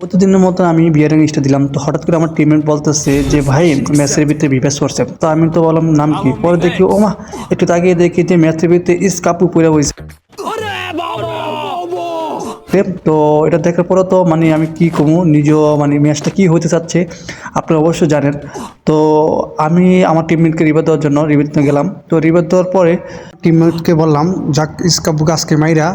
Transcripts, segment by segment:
প্রতিদিনের মতো আমি বিয়ারিং লিস্টে দিলাম, তো হঠাৎ করে আমার টিমমেট বলতেছে যে ভাই ম্যাচের ভিতরে বিপাস করছে। তো আমি তো বললাম নাম কি, পরে দেখি ও মা, একটু তাকিয়ে দেখি যে ম্যাচের ভিতরে ইসকাপু পুরে হয়েছে। তো এটা দেখার পরে তো মানে আমি কি কমু নিজেও মানে ম্যাচটা কি হতে চাচ্ছে আপনারা অবশ্যই জানেন। তো আমি আমার টিমমেটকে রিভার দেওয়ার জন্য রিভার দিতে গেলাম। তো রিভার দেওয়ার পরে টিমমেটকে বললাম যাক ইসকাপুকে আজকে মাইরা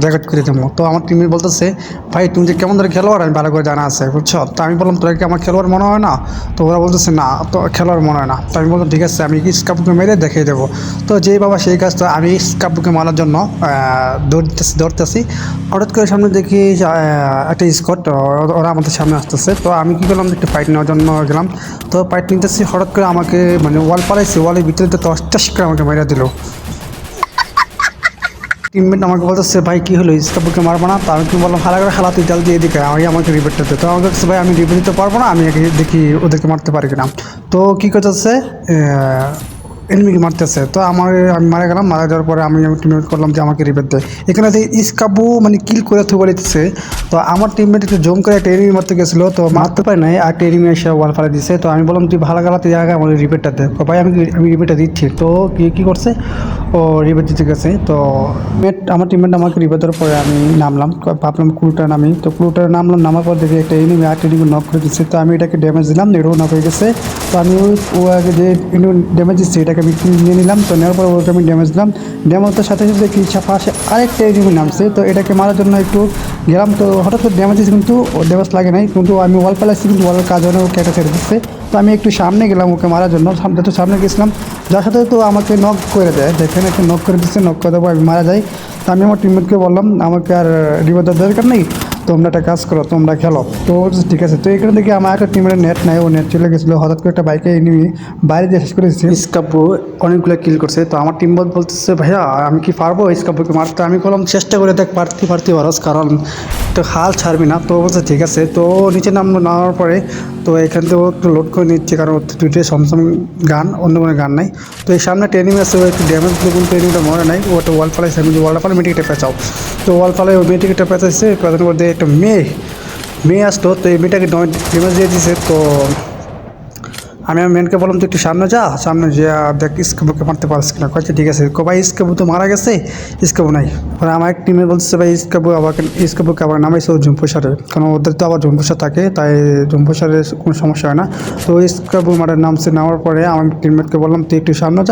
রেকর্ড করে দেবো। তো আমার টিমমেট বলতেছে ভাই তুমি যে কেমন ধরে খেলোয়াড় আমি ভালো করে জানা আছে বুঝছো। তো আমি বললাম তোরা কি আমার খেলোয়াড় মনে হয় না? তো ওরা বলতেছে না তো খেলোয়াড় মনে হয় না। তো আমি বললাম ঠিক আছে আমি ইসকাপুকে মেরে দেখিয়ে দেবো। তো যেই বাবা সেই কাজটা আমি ইসকাপুকে মারার জন্য দৌড়তেছি। হঠাৎ করে সামনে দেখি একটা স্কট, ওরা আমাদের সামনে আসতেছে। তো আমি কী করলাম একটু ফাইট নেওয়ার জন্য গেলাম। তো ফাইট নিতেছি, হঠাৎ করে আমাকে মানে ওয়াল পালাইছে, ওয়ালের ভিতরে তো টস করে আমাকে মেরে দিল। টিমমেট আমাকে বলতেছে ভাই কী হলো ইসকাপুকে মারবো না? তো আমি কি বললাম হালা করে হালা তুই জাল দিয়ে দিকে আমাকে রিপোর্টটা দে। তো আমাকে বলছে ভাই আমি রিপোর্ট দিতে পারবো না, আমি দেখি ওদেরকে মারতে পারি কিনা। তো কী করতেছে এনিমিকে মারতেছে। তো আমি মারা গেলাম। মারা যাওয়ার পরে আমি টিমমেট করলাম যে আমাকে রিপেট দেয়। এখানে যে ইসকাবু মানে কিল করে থুয়ে বলেছে। তো আমার টিমমেট একটু জম করে একটা এনিমি মারতে গেছিলো, তো মারতে পারে নাই, আর একটা এনিমি এসে ওয়াল ফালা দিচ্ছে। তো আমি বললাম তুই ভালো গালাতে জায়গায় আমার রিপেটটা দে। ভাই আমি রিপেটটা দিচ্ছি। তো কী করছে ও রিপেট দিতে গেছে। তো আমার টিমমেট আমাকে রিপেট দেওয়ার পরে আমি নামলাম, ভাবলাম ক্লুটার নামি। তো ক্লুটার নামলাম, নামার পর দেখি একটা এনিমি আর এনিমি নক করে দিচ্ছে। তো আমি এটাকে ড্যামেজ দিলাম, এটাও নক হয়ে গেছে। তো আমি ও আগে যে ড্যামেজ দিচ্ছে এটাকে আমি নিয়ে নিলাম। তো নেওয়ার পর ওকে আমি ড্যামেজ দিলাম। ড্যামেজের সাথে সাথে কি পাশে আরেকটা এনিমি নামছে। তো এটাকে মারার জন্য একটু গেলাম। তো হঠাৎ করে ড্যামেজ দিচ্ছে, কিন্তু ড্যামেজ লাগে নাই, কিন্তু আমি ওয়াল পালাইছি, কিন্তু ওয়ালের কাজ হয় ওকে একটা ছেড়ে দিচ্ছে। তো আমি একটু সামনে গেলাম ওকে মারার জন্য, যত সামনে গেছিলাম যার সাথে তো আমাকে নক করে দেয়, দেখেন একটু নক করে দিচ্ছে, নক করে দেবো আমি মারা যাই। তো আমি আমার টিমমেটকে বললাম আমাকে আর রিভার দেওয়ার দরকার নেই, তোমরা একটা কাজ করো তোমরা খেলো। তো ঠিক আছে। তো এখানে দেখি আমার একটা টিমের নেট নাই, ও নেট চলে গেছিলো। হঠাৎ করে একটা বাইকে এনিমি বাইরে দিয়ে শেষ করে দিচ্ছে। ইসকাপু অনেকগুলো কিল করছে। তো আমার টিম বলতেছে ভাইয়া আমি কি পারবো ইসকাপুকে মারতে? আমি বললাম চেষ্টা করে দেখ, পারতে পারস, কারণ তো হাল ছাড়বি না। তো বলছে ঠিক আছে। তো নিচে নামার পরে তো এখান থেকে একটু লোড করে নিচ্ছে, কারণ দুইটাই সমসম গান, অন্য কোনো গান নাই। তো এই সামনে একটা এনিমি আছে, ও একটু ড্যামেজ দিল, কিন্তু এনিমিটা মরে নাই, ও একটা ওয়াল ফালাইছে। আমি ওয়াল ফালে মেটিকেটে পেঁচাও। তো ওয়াল ফালে ওই মেটিকেটে পেঁচাইছে, পেঁচানোর মধ্যে একটা মেয়ে আসতো। তো এই মেয়েটাকে ড্যামেজ দিয়ে দিয়েছে। তো আমি আমার মেনকে বললাম তুই একটু সামনে যা দেখ ইসকাবুকে মারতে পারছিস কিনা। কয়েছে ঠিক আছে। ভাই ইসকাবু তো মারা গেছে, ইসকাবু নাই। মানে আমার এক টিমে বলছে ভাই ইসকাবুকে আবার নামাইছে ও জম্পুসারে, কারণ ওদের তো আবার জম্পুসার থাকে, তাই জম্পুসারের কোনো সমস্যা হয় না। তো ইসকাবু মারার নামছে, নামার পরে আমার টিমমেটকে বললাম তুই একটু সামনে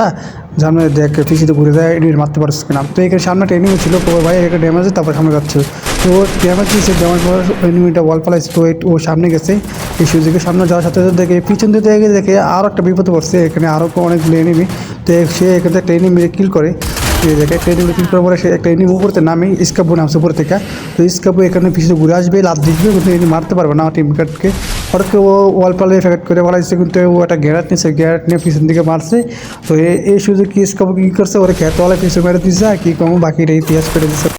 সামনে দেখ পিছিয়ে ঘুরে যায় এনিমি মারতে পারছিস কিনা। তো এখানে সামনে একটা এনিমি ছিল, তো ভাই একটা ড্যামেজ তারপর সামনে যাচ্ছে। তো ড্যামেজ দিয়েছে, ড্যামেজ পর এনিমিটা ওয়াল পালাইছে। তো ও সামনে গেছে, এই সুযোগে সামনে যাওয়ার সাথে সাথে দেখে পিছন দিতে দেখে আরও একটা বিপদে পড়ছে। এখানে আরও অনেকগুলো এনিমি। তো সে এখান থেকে একটা এনিমি কিল করে, এই জায়গায় একটা এনিমি কিল করার পরে সে একটা এনিমি উপরে নামে, ইসকাবু নামছে উপর থেকে। তো ইসকাবু এখানে পিছনে ঘুরে আসবে, লাভ দিবে, কিন্তু এনিমি মারতে পারবে না আমার টিমমেটকে। হঠাৎ করে ও ওয়াল পালে ফ্যাকেট করে পালাইছে, কিন্তু ও একটা গ্যারাট নিয়েছে, গ্যারাট নিয়ে পিছন দিকে মারছে। তো এই সুযোগ কি ইসকাবু কী করছে, ওরা খেতে ওলা পিছনে মেরে দিচ্ছে, আর কি কম বাকিটা ইতিহাস করে দিচ্ছে।